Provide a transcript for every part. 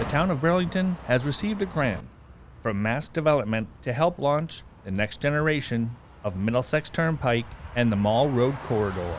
Town of Burlington has received a grant from MassDevelopment to help launch the next generation of Middlesex Turnpike and the Mall Road Corridor.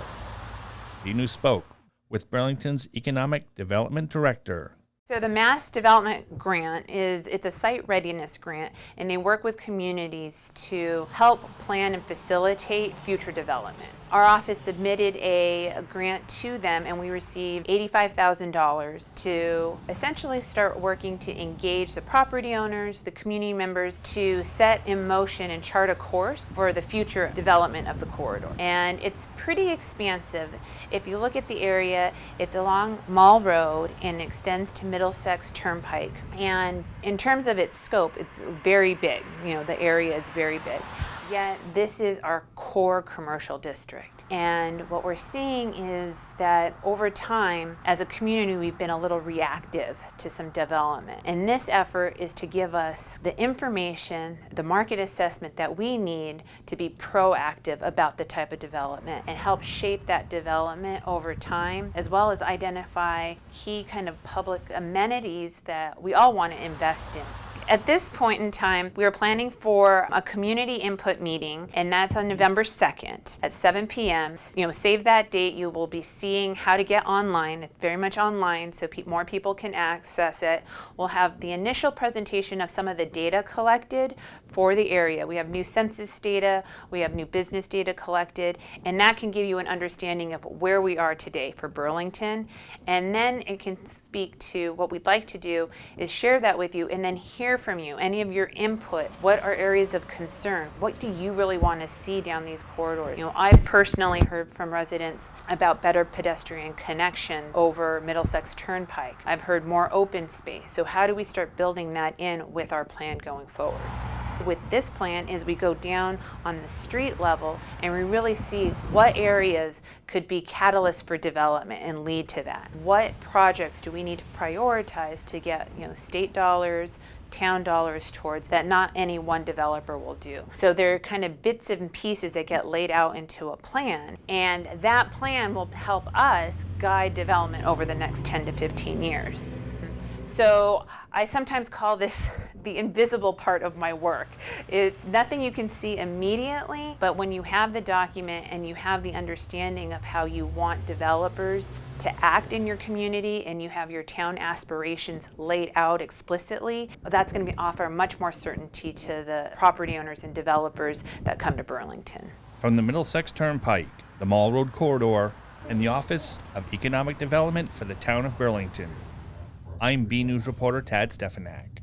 B News spoke with Burlington's Economic Development Director. So the Mass Development Grant it's a site readiness grant, and they work with communities to help plan and facilitate future development. Our office submitted a grant to them, and we received $85,000 to essentially start working to engage the property owners, the community members, to set in motion and chart a course for the future development of the corridor. And it's pretty expansive. If you look at the area, it's along Mall Road and extends to Middlesex Turnpike. And in terms of its scope, it's very big. You know, the area is very big. Yet this is our core commercial district. And what we're seeing is that over time, as a community, we've been a little reactive to some development. And this effort is to give us the information, the market assessment that we need to be proactive about the type of development and help shape that development over time, as well as identify key kind of public amenities that we all want to invest in. At this point in time, we are planning for a community input meeting, and that's on November 2nd at 7 p.m. You know, save that date. You will be seeing how to get online. It's very much online, so more people can access it. We'll have the initial presentation of some of the data collected for the area. We have new census data, we have new business data collected, and that can give you an understanding of where we are today for Burlington. And then it can speak to what we'd like to do is share that with you and then hear from you, any of your input. What are areas of concern? What do you really want to see down these corridors? You know, I've personally heard from residents about better pedestrian connection over Middlesex Turnpike. I've heard more open space. So how do we start building that in with our plan going forward? With this plan is we go down on the street level and we really see what areas could be catalysts for development and lead to that. What projects do we need to prioritize to get, you know, state dollars, town dollars towards that not any one developer will do. So there are kind of bits and pieces that get laid out into a plan, and that plan will help us guide development over the next 10 to 15 years. So I sometimes call this the invisible part of my work. It's nothing you can see immediately, but when you have the document and you have the understanding of how you want developers to act in your community and you have your town aspirations laid out explicitly, that's going to offer much more certainty to the property owners and developers that come to Burlington. From the Middlesex Turnpike, the Mall Road Corridor, and the Office of Economic Development for the Town of Burlington, I'm B News reporter Tad Stefanak.